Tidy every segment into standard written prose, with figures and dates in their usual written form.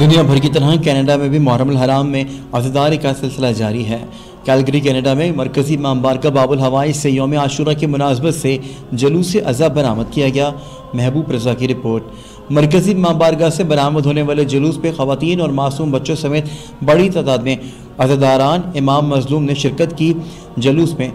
دنیا بھر کی طرح کینیڈا میں بھی محرم الحرام میں عزاداری کا سلسلہ جاری ہے۔ کیلگری کینیڈا میں مرکزی امام بارگاہ باب الہوائج سے یوم عاشورہ کی مناسبت سے جلوس عزا برآمد کیا گیا۔ محبوب رضا کی رپورٹ۔ مرکزی امام بارگاہ سے برآمد ہونے والے جلوس پہ خواتین اور معصوم بچوں سمیت بڑی تعداد میں عزاداران امام مظلوم نے شرکت کی۔ جلوس میں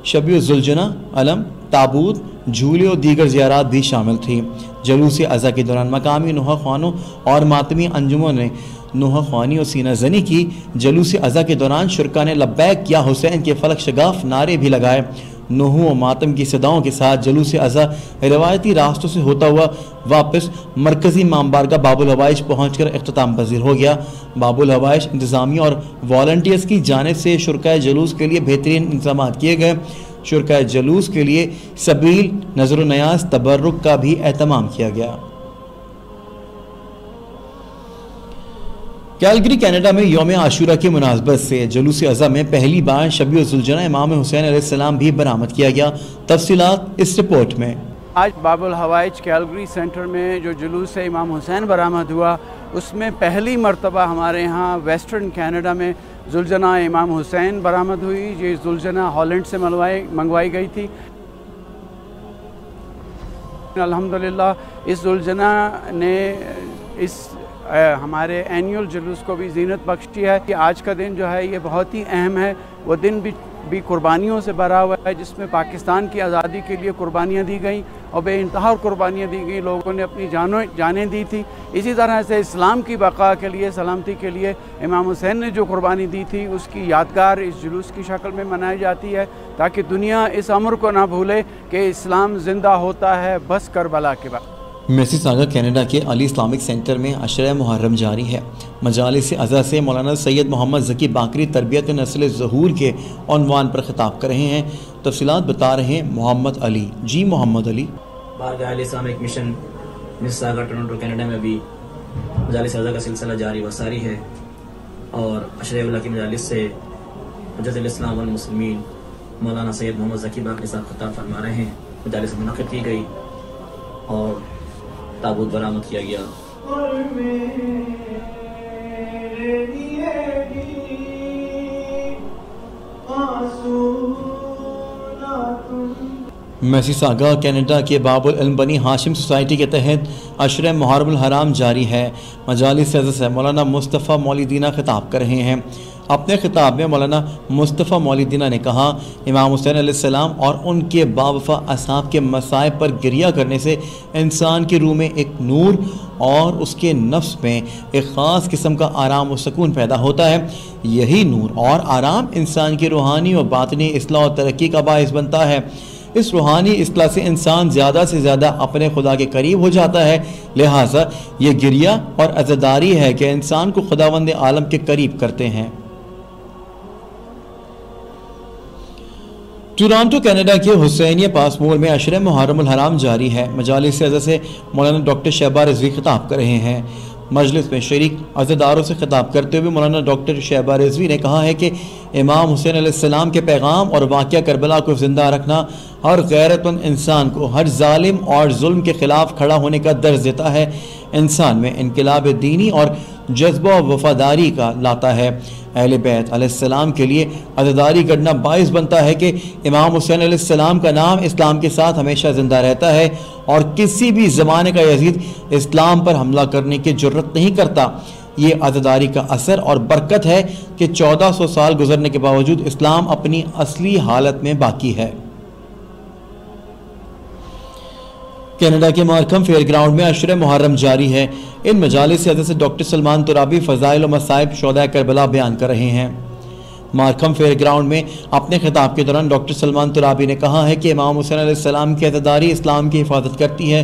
شبیہ الزلجنہ، علم، تابوت، جھولے اور دیگر زیارات بھی شامل تھی۔ جلوس عزا کے دوران مقامی نوحہ خوانوں اور ماتمی انجموں نے نوحہ خوانی اور سینہ زنی کی۔ جلوس عزا کے دوران شرکا نے لبیک یا حسین کے فلک شگاف نعرے بھی لگائے۔ نوحوں و ماتم کی صداؤں کے ساتھ جلوس عزا روایتی راستوں سے ہوتا ہوا واپس مرکزی امام بارگاہ باب الہوائج پہنچ کر اختتام پذیر ہو گیا۔ باب الہوائج انتظامیہ اور والنٹیئرز کی جانب سے شرکائے جلوس کے لیے بہترین انتظامات کیے گئے۔ شرکائے جلوس کے لیے سبیل، نظر و نیاز، تبرک کا بھی اہتمام کیا گیا۔ کیلگری کینیڈا میں یوم عاشورہ کی مناسبت سے جلوس عزا میں پہلی بار شبیہ الزلجنہ امام حسین علیہ السلام بھی برآمد کیا گیا۔ تفصیلات اس رپورٹ میں۔ آج باب الہوائج کیلگری سینٹر میں جو جلوس امام حسین برآمد ہوا، اس میں پہلی مرتبہ ہمارے ہاں ویسٹرن کینیڈا میں زلجنہ امام حسین برآمد ہوئی۔ یہ زلجنہ ہالینڈ سے منگوائی گئی تھی۔ الحمدللہ اس زلجنہ نے اس ہمارے اینیول جلوس کو بھی زینت بخشی ہے کہ آج کا دن جو ہے یہ بہت ہی اہم ہے۔ وہ دن بھی قربانیوں سے بھرا ہوا ہے، جس میں پاکستان کی آزادی کے لیے قربانیاں دی گئیں اور بے انتہا قربانیاں دی گئیں۔ لوگوں نے اپنی جانیں دی تھی۔ اسی طرح سے اسلام کی بقا کے لیے، سلامتی کے لیے امام حسین نے جو قربانی دی تھی، اس کی یادگار اس جلوس کی شکل میں منائی جاتی ہے، تاکہ دنیا اس امر کو نہ بھولے کہ اسلام زندہ ہوتا ہے بس کربلا کے بعد۔ میسیساگا کینیڈا کے علی اسلامک سینٹر میں عشرہ محرم جاری ہے۔ مجالس عزا سے مولانا سید محمد ذکی باقری تربیت نسل ظہور کے عنوان پر خطاب کر رہے ہیں۔ تفصیلات بتا رہے ہیں محمد علی۔ جی محمد علی۔ بارگاہ علی اسلامک مشن میسیساگا ٹورنٹو کینیڈا میں بھی مجالس عزا کا سلسلہ جاری و ساری ہے، اور عشرہ اولیاء کی مجالس سے حجت الاسلام والمسلمین مولانا سید محمد ذکی باقری صاحب خطاب فرما رہے ہیں۔ مجالس منعقد کی گئی اور تابوت برآمد کیا گیا۔ میسیساگا کینیڈا کے باب العلم بنی ہاشم سوسائٹی کے تحت عشرہ محرم الحرام جاری ہے۔ مجالس عزا سے مولانا مصطفیٰ مولیدینہ خطاب کر رہے ہیں۔ اپنے خطاب میں مولانا مصطفیٰ مولیدینہ نے کہا، امام حسین علیہ السلام اور ان کے باوفا اصحاب کے مصائب پر گریہ کرنے سے انسان کی روح میں ایک نور اور اس کے نفس میں ایک خاص قسم کا آرام و سکون پیدا ہوتا ہے۔ یہی نور اور آرام انسان کی روحانی و باطنی اصلاح و ترقی کا باعث بنتا ہے۔ اس روحانی اصلاح سے انسان زیادہ سے زیادہ اپنے خدا کے قریب ہو جاتا ہے۔ لہٰذا یہ گریہ اور عزاداری ہے کہ انسان کو خداوند عالم کے قریب کرتے ہیں۔ ٹورانٹو کینیڈا کے حسینیہ پاس مول میں عشرہ محرم الحرام جاری ہے۔ مجالس عزا سے مولانا ڈاکٹر شہبہ رضوی خطاب کر رہے ہیں۔ مجلس میں شریک عزاداروں سے خطاب کرتے ہوئے مولانا ڈاکٹر شہبہ رضوی نے کہا ہے کہ امام حسین علیہ السلام کے پیغام اور واقعہ کربلا کو زندہ رکھنا ہر غیرت مند انسان کو ہر ظالم اور ظلم کے خلاف کھڑا ہونے کا درس دیتا ہے، انسان میں انقلاب دینی اور جذبہ و وفاداری کا لاتا ہے۔ اہل بیت علیہ السلام کے لیے عزاداری کرنا باعث بنتا ہے کہ امام حسین علیہ السلام کا نام اسلام کے ساتھ ہمیشہ زندہ رہتا ہے اور کسی بھی زمانے کا یزید اسلام پر حملہ کرنے کی جرت نہیں کرتا۔ یہ عزاداری کا اثر اور برکت ہے کہ 1400 سال گزرنے کے باوجود اسلام اپنی اصلی حالت میں باقی ہے۔ کینیڈا کے مارکھم فیئر گراؤنڈ میں عشرہ محرم جاری ہے۔ ان مجالس عزا سے ڈاکٹر سلمان ترابی فضائل و مصائب شہداء کربلا بیان کر رہے ہیں۔ مارکھم فیئر گراؤنڈ میں اپنے خطاب کے دوران ڈاکٹر سلمان ترابی نے کہا ہے کہ امام حسین علیہ السلام کی عزاداری اسلام کی حفاظت کرتی ہے۔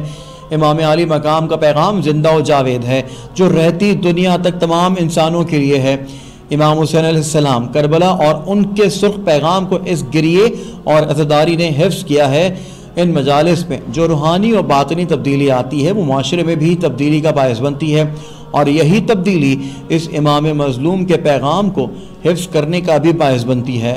امام علی مقام کا پیغام زندہ و جاوید ہے جو رہتی دنیا تک تمام انسانوں کے لیے ہے۔ امام حسین علیہ السلام کربلا اور ان کے سرخ پیغام کو اس گریہ اور عزاداری نے حفظ کیا ہے۔ ان مجالس میں جو روحانی و باطنی تبدیلی آتی ہے وہ معاشرے میں بھی تبدیلی کا باعث بنتی ہے، اور یہی تبدیلی اس امام مظلوم کے پیغام کو حفظ کرنے کا بھی باعث بنتی ہے۔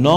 9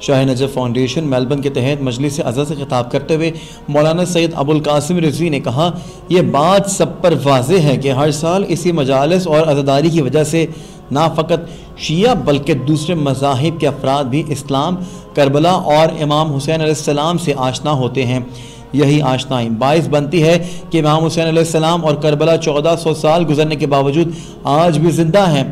شاہ نجف فاؤنڈیشن میلبرن کے تحت مجلس اعضا سے خطاب کرتے ہوئے مولانا سید ابو القاسم رضوی نے کہا، یہ بات سب پر واضح ہے کہ ہر سال اسی مجالس اور عزاداری کی وجہ سے نہ فقط شیعہ بلکہ دوسرے مذاہب کے افراد بھی اسلام، کربلا اور امام حسین علیہ السلام سے آشنا ہوتے ہیں۔ یہی آشنائی باعث بنتی ہے کہ امام حسین علیہ السلام اور کربلا 1400 سال گزرنے کے باوجود آج بھی زندہ ہیں۔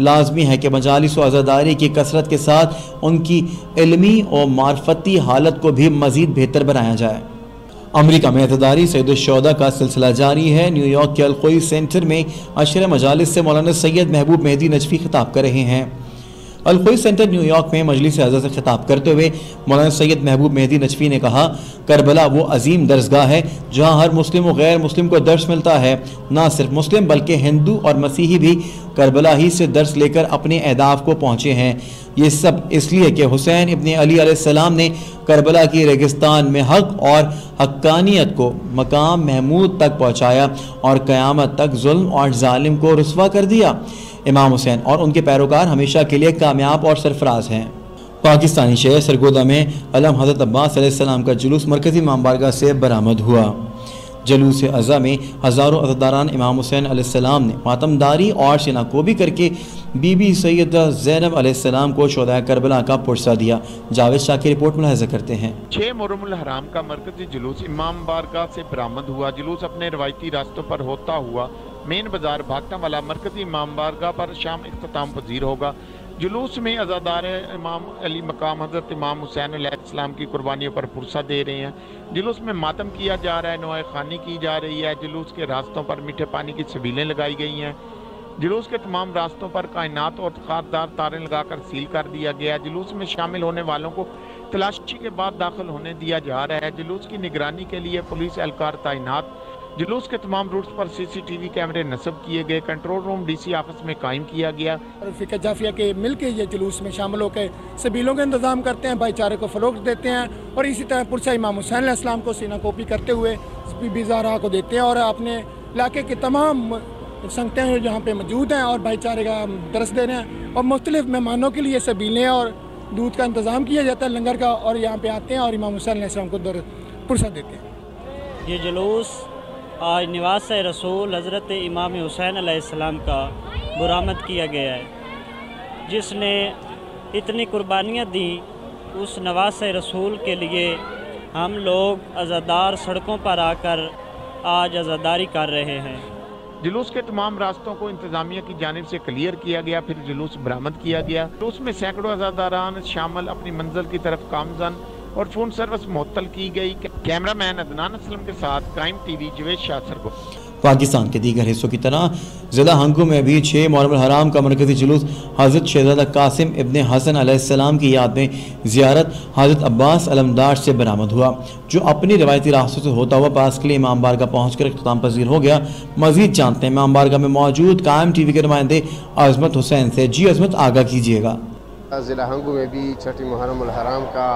لازمی ہے کہ مجالس و عزاداری کی کثرت کے ساتھ ان کی علمی و معرفتی حالت کو بھی مزید بہتر بنایا جائے۔ امریکہ میں عزاداری سید الشہداء کا سلسلہ جاری ہے۔ نیو یارک کے الخوئی سینٹر میں عشرہ مجالس سے مولانا سید محبوب مہدی نجفی خطاب کر رہے ہیں۔ الخوئی سینٹر نیو یارک میں مجلس اعضا سے خطاب کرتے ہوئے مولانا سید محبوب مہدی نجفی نے کہا، کربلا وہ عظیم درسگاہ ہے جہاں ہر مسلم و غیر مسلم کو درس ملتا ہے۔ نہ صرف مسلم بلکہ ہندو اور مسیحی بھی کربلا ہی سے درس لے کر اپنے اہداف کو پہنچے ہیں۔ یہ سب اس لیے کہ حسین ابن علی علیہ السلام نے کربلا کی ریگستان میں حق اور حقانیت کو مقام محمود تک پہنچایا اور قیامت تک ظلم اور ظالم کو رسوا کر دیا۔ امام حسین اور ان کے پیروکار ہمیشہ کے لیے کامیاب اور سرفراز ہیں۔ پاکستانی شہر سرگودا میں علم حضرت عباس علیہ السلام کا جلوس مرکزی امام بارگاہ سے برآمد ہوا۔ جلوس اعضا میں ہزاروں عزاداران امام حسین علیہ السلام نے ماتمداری اور سینہ کوبی کر کے بی بی سیدہ زینب علیہ السلام کو شہدائے کربلا کا پرسہ دیا۔ جاوید شاہ کی رپورٹ ملاحظہ کرتے ہیں۔ 6 محرم الحرام کا مرکزی جلوس امام بارگاہ سے برآمد ہوا۔ جلوس اپنے روایتی راستوں پر ہوتا ہوا مین بازار بھاگتا والا مرکزی امام بارگاہ پر شام اختتام پذیر ہوگا۔ جلوس میں عزادار امام علی مقام حضرت امام حسین علیہ السلام کی قربانیوں پر پرسہ دے رہے ہیں۔ جلوس میں ماتم کیا جا رہا ہے، نوائے خوانی کی جا رہی ہے۔ جلوس کے راستوں پر میٹھے پانی کی چھبیلیں لگائی گئی ہیں۔ جلوس کے تمام راستوں پر کائنات اور خاردار تاریں لگا کر سیل کر دیا گیا۔ جلوس میں شامل ہونے والوں کو تلاشی کے بعد داخل ہونے دیا جا رہا ہے۔ جلوس کی نگرانی کے لیے پولیس اہلکار تعینات۔ جلوس کے تمام روٹس پر CCTV کیمرے نصب کیے گئے۔ کنٹرول روم DC آفس میں قائم کیا گیا۔ فقہ جعفریہ کے مل کے یہ جلوس میں شامل ہو کے سبیلوں کا انتظام کرتے ہیں، بھائی چارے کو فروغ دیتے ہیں اور اسی طرح پرسہ امام حسین علیہ السلام کو سینہ کوپی کرتے ہوئے بی بی زہرا کو دیتے ہیں اور اپنے علاقے کے تمام سنگتیں ہیں جہاں پہ موجود ہیں اور بھائی چارے کا درس دے رہے ہیں اور مختلف مہمانوں کے لیے سبیلیں اور دودھ کا انتظام کیا جاتا ہے لنگر کا، اور یہاں پہ آتے ہیں اور امام حسین علیہ السلام کو پرسہ دیتے ہیں۔ یہ جلوس آج نواز رسول حضرت امام حسین علیہ السلام کا برآمد کیا گیا ہے، جس نے اتنی قربانیاں دیں۔ اس نواز رسول کے لیے ہم لوگ عزادار سڑکوں پر آ کر آج عزاداری کر رہے ہیں۔ جلوس کے تمام راستوں کو انتظامیہ کی جانب سے کلیئر کیا گیا، پھر جلوس برآمد کیا گیا۔ جلوس میں سینکڑوں عزاداران شامل، اپنی منزل کی طرف گامزن اور فون سروس معطل کی گئی۔ کیمرہ مین عدنان اسلم کے ساتھ قائم TV جاوید شاہ سرگودا۔ پاکستان کے دیگر حصوں کی طرح ضلع ہنگو میں بھی 6 محرم الحرام کا مرکزی جلوس حضرت شہزادہ قاسم ابن حسن علیہ السلام کی یاد میں زیارت حضرت عباس علمدار سے برآمد ہوا، جو اپنی روایتی راستوں سے ہوتا ہوا پاس کے لیے امام بارگاہ پہنچ کر اختتام پذیر ہو گیا۔ مزید جانتے ہیں امام بارگاہ میں موجود قائم TV کے نمائندے عظمت حسین سے۔ جی عظمت، آگاہ کیجیے گا۔ ضلع ہنگو میں بھی 6 محرم الحرام کا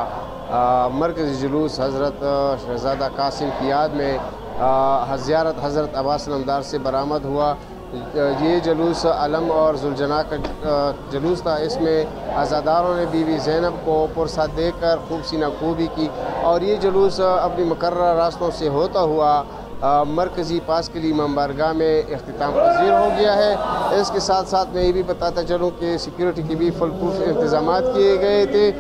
مرکزی جلوس حضرت شہزادہ قاسم کی یاد میں زیارت حضرت عباس علمدار سے برآمد ہوا۔ یہ جلوس علم اور ذوالجناح کا جلوس تھا۔ اس میں عزاداروں نے بی بی زینب کو پرسہ دے کر خوب سینہ کوبی کی اور یہ جلوس اپنی مقررہ راستوں سے ہوتا ہوا مرکزی پاس کے لیے امام بارگاہ میں اختتام پذیر ہو گیا ہے۔ اس کے ساتھ ساتھ میں یہ بھی بتاتا چلوں کہ سیکیورٹی کے بھی فل پروف انتظامات کیے گئے تھے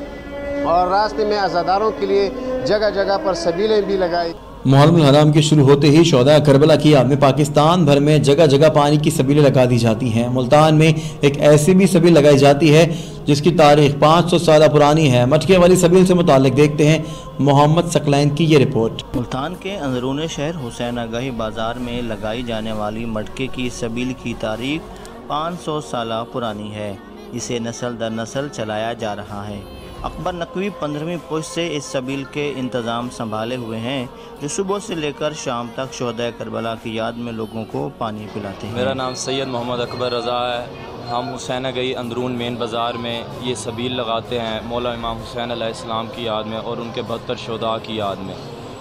اور راستے میں عزاداروں کے لیے جگہ جگہ پر سبیلیں بھی لگائی۔ محرم الحرام کے شروع ہوتے ہی شہداء کربلا کی یاد میں پاکستان بھر میں جگہ جگہ پانی کی سبیلیں لگا دی جاتی ہیں۔ ملتان میں ایک ایسی بھی سبیل لگائی جاتی ہے جس کی تاریخ 500 سالہ پرانی ہے۔ مٹکے والی سبیل سے متعلق دیکھتے ہیں محمد ثقلین کی یہ رپورٹ۔ ملتان کے اندرون شہر حسین آگاہی بازار میں لگائی جانے والی مٹکے کی سبیل کی تاریخ 500 سالہ پرانی ہے۔ اسے نسل در نسل چلایا جا رہا ہے۔ اکبر نقوی 15ویں پشت سے اس سبیل کے انتظام سنبھالے ہوئے ہیں، جو صبح سے لے کر شام تک شہداء کربلا کی یاد میں لوگوں کو پانی پلاتے ہیں۔ میرا نام سید محمد اکبر رضا ہے۔ ہم حسین آگاہی اندرون مین بازار میں یہ سبیل لگاتے ہیں مولا امام حسین علیہ السلام کی یاد میں اور ان کے 72 شہداء کی یاد میں۔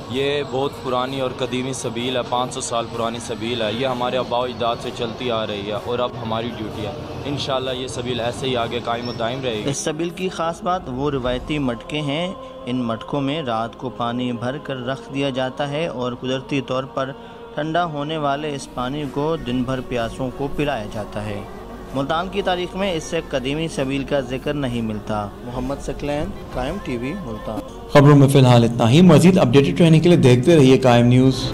یہ بہت پرانی اور قدیمی سبیل ہے، 500 سال پرانی سبیل ہے، یہ ہمارے آباء و اجداد سے چلتی آ رہی ہے اور اب ہماری ڈیوٹی ہے، انشاءاللہ یہ سبیل ایسے ہی آگے قائم و دائم رہے گی۔ اس سبیل کی خاص بات وہ روایتی مٹکے ہیں۔ ان مٹکوں میں رات کو پانی بھر کر رکھ دیا جاتا ہے اور قدرتی طور پر ٹھنڈا ہونے والے اس پانی کو دن بھر پیاسوں کو پلایا جاتا ہے۔ ملتان کی تاریخ میں اس سے قدیمی سبیل کا ذکر نہیں ملتا۔ محمد ثقلین، قائم ٹی وی، ملتان۔ خبروں میں فی الحال اتنا ہی۔ مزید اپڈیٹڈ رہنے کے لیے دیکھتے رہیے قائم نیوز۔